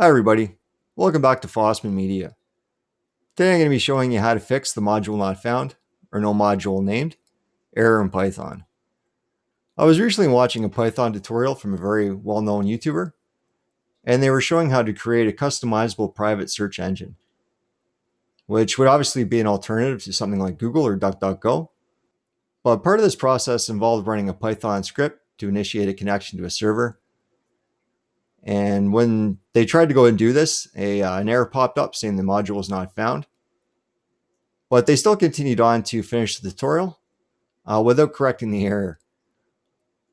Hi everybody, welcome back to Fossman Media. Today I'm going to be showing you how to fix the module not found, or no module named, error in Python. I was recently watching a Python tutorial from a very well-known YouTuber, and they were showing how to create a customizable private search engine, which would obviously be an alternative to something like Google or DuckDuckGo. But part of this process involved running a Python script to initiate a connection to a server. And when they tried to go and do this, an error popped up saying the module was not found. But they still continued on to finish the tutorial without correcting the error,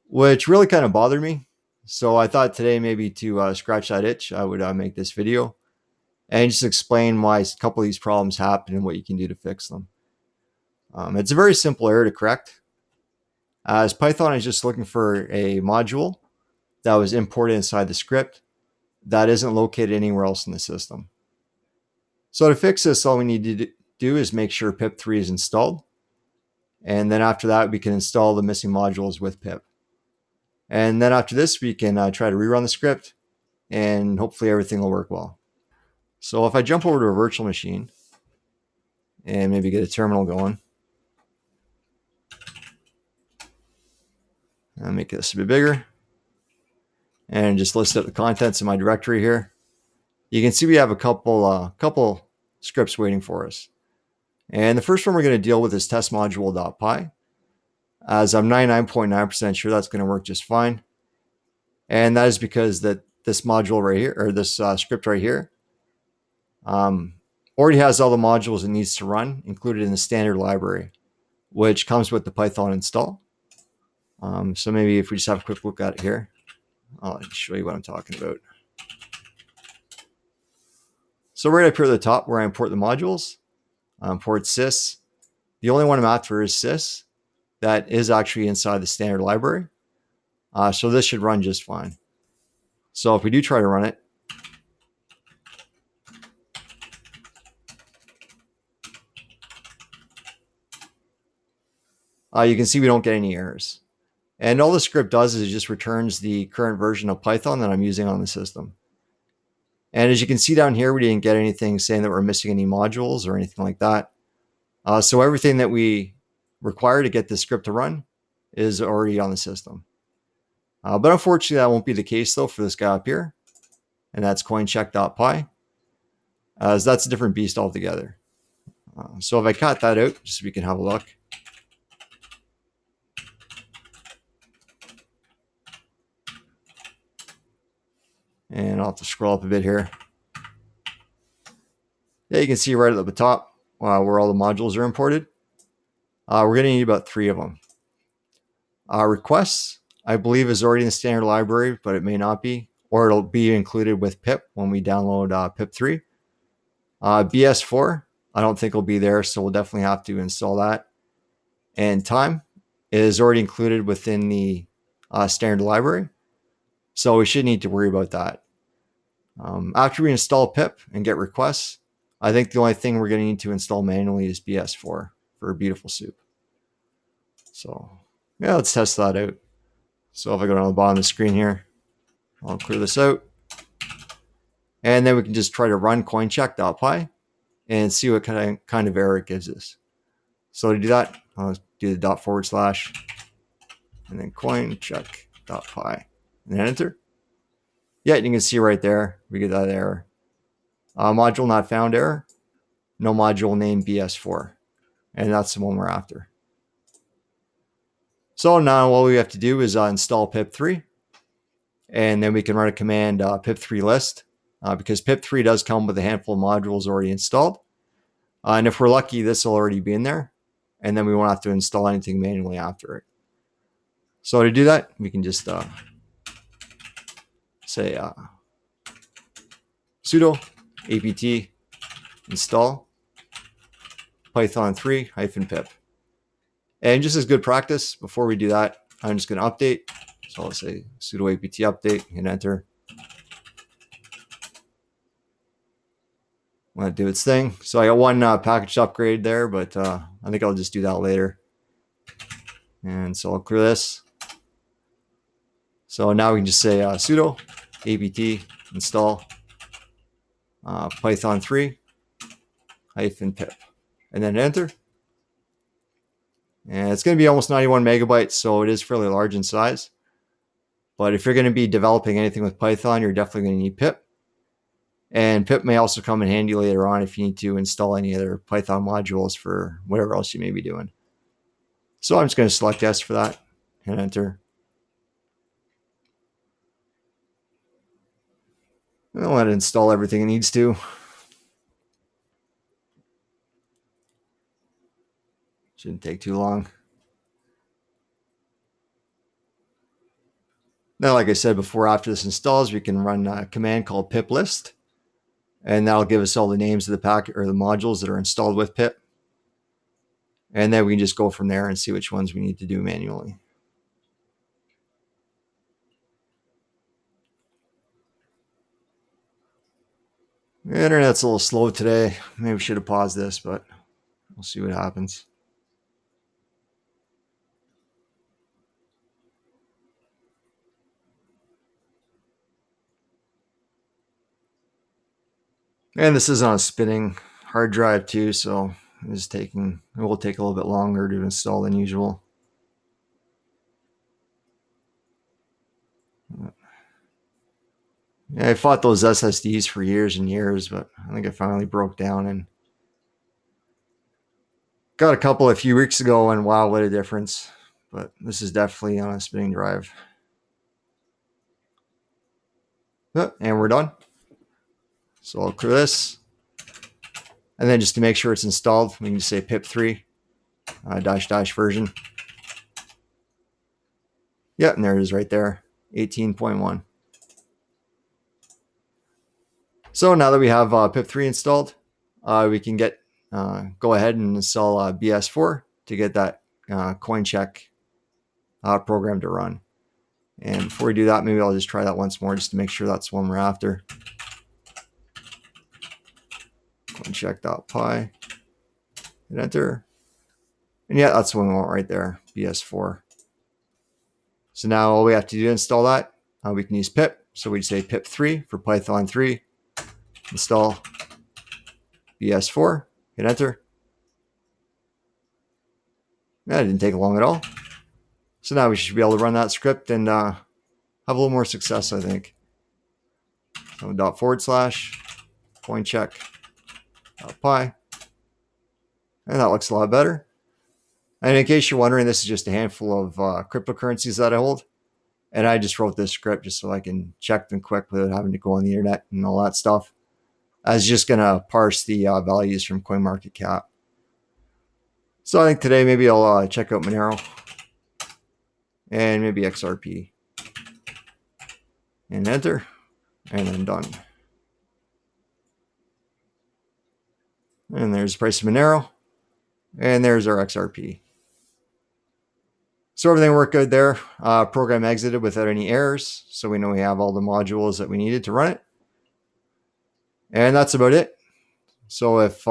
which really kind of bothered me. So I thought today maybe to scratch that itch, I would make this video and just explain why a couple of these problems happen and what you can do to fix them. It's a very simple error to correct, as Python is just looking for a module that was imported inside the script that isn't located anywhere else in the system. So to fix this, all we need to do is make sure pip3 is installed. And then after that, we can install the missing modules with pip. And then after this, we can try to rerun the script and hopefully everything will work well. So if I jump over to a virtual machine and maybe get a terminal going, I'll make this a bit bigger and just list out the contents of my directory here. You can see we have a couple scripts waiting for us. And the first one we're going to deal with is testmodule.py, as I'm 99.9% sure that's going to work just fine. And that is because that this module right here, or this script right here, already has all the modules it needs to run included in the standard library, which comes with the Python install. So maybe if we just have a quick look at it here, I'll show you what I'm talking about. So right up here at the top where I import the modules, import sys. The only one I'm after is sys. That is actually inside the standard library. So this should run just fine. So if we do try to run it, you can see we don't get any errors. And all the script does is it just returns the current version of Python that I'm using on the system. And as you can see down here, we didn't get anything saying that we're missing any modules or anything like that. So everything that we require to get this script to run is already on the system. But unfortunately, that won't be the case though for this guy up here. And that's coincheck.py, as that's a different beast altogether. So if I cut that out, just so we can have a look. And I'll have to scroll up a bit here. Yeah, you can see right at the top where all the modules are imported. We're going to need about 3 of them. Requests, I believe, is already in the standard library, but it may not be, or it'll be included with pip when we download pip3. BS4, I don't think will be there, so we'll definitely have to install that. And time is already included within the standard library, so we shouldn't need to worry about that. After we install pip and get requests, I think the only thing we're going to need to install manually is BS4 for a beautiful soup. So yeah, let's test that out. So if I go down the bottom of the screen here, I'll clear this out. And then we can just try to run coincheck.py and see what kind of error it gives us. So to do that, I'll do the // and then coincheck.py and then enter. Yeah, you can see right there, we get that error. Module not found error, no module name BS4. And that's the one we're after. So now all we have to do is install pip3. And then we can run a command pip3 list, because pip3 does come with a handful of modules already installed. And if we're lucky, this will already be in there. And then we won't have to install anything manually after it. So to do that, we can just say sudo apt install python 3-pip. And just as good practice, before we do that, I'm just going to update. So I'll say sudo apt update and enter. Want to do its thing. So I got one package upgrade there, but I think I'll just do that later. And so I'll clear this. So now we can just say sudo apt install Python 3 -pip, and then enter. And it's going to be almost 91 megabytes, so it is fairly large in size. But if you're going to be developing anything with Python, you're definitely going to need pip. And pip may also come in handy later on if you need to install any other Python modules for whatever else you may be doing. So I'm just going to select yes for that and enter. I'll let it install everything it needs to. Shouldn't take too long. Now, like I said before, after this installs, we can run a command called pip list, and that'll give us all the names of the packet or the modules that are installed with pip. And then we can just go from there and see which ones we need to do manually. The internet's a little slow today. Maybe we should have paused this, but we'll see what happens. And this is on a spinning hard drive too, so it will take a little bit longer to install than usual. Yeah, I fought those SSDs for years and years, but I think it finally broke down and got a couple a few weeks ago, and wow, what a difference. But this is definitely on a spinning drive. And we're done. So I'll clear this. And then just to make sure it's installed, we can just say pip3 -- version. Yeah, and there it is right there, 18.1. So now that we have pip3 installed, we can go ahead and install BS4 to get that coin check program to run. And before we do that, maybe I'll just try that once more just to make sure that's one we're after. Coincheck.py, hit enter. And yeah, that's the one we want right there, BS4. So now all we have to do to install that, we can use pip. So we say pip3 for Python 3, install BS4, hit enter. That didn't take long at all. So now we should be able to run that script and have a little more success, I think. So ./coincheck.py. And that looks a lot better. And in case you're wondering, this is just a handful of cryptocurrencies that I hold. And I just wrote this script just so I can check them quick without having to go on the internet and all that stuff. I was just going to parse the values from CoinMarketCap. So I think today maybe I'll check out Monero and maybe XRP. And enter. And then done. And there's the price of Monero. And there's our XRP. So everything worked good there. Program exited without any errors. So we know we have all the modules that we needed to run it. And that's about it. So if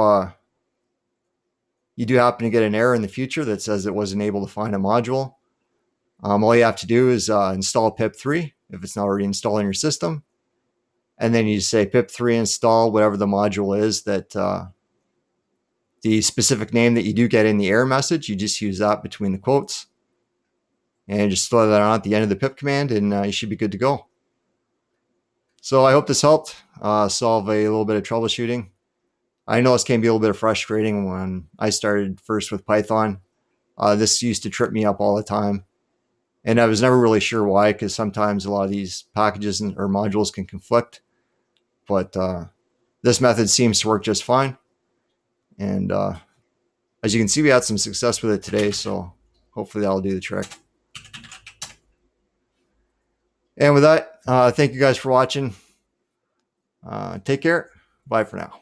you do happen to get an error in the future that says it wasn't able to find a module, all you have to do is install pip3 if it's not already installed in your system. And then you say pip3 install whatever the module is that the specific name that you do get in the error message. You just use that between the quotes. And just throw that on at the end of the pip command, and you should be good to go. So I hope this helped solve a little bit of troubleshooting. I know this can be a little bit frustrating when I started first with Python. This used to trip me up all the time. And I was never really sure why, because sometimes a lot of these packages or modules can conflict. But this method seems to work just fine. And as you can see, we had some success with it today, so hopefully that'll do the trick. And with that, thank you guys for watching. Take care. Bye for now.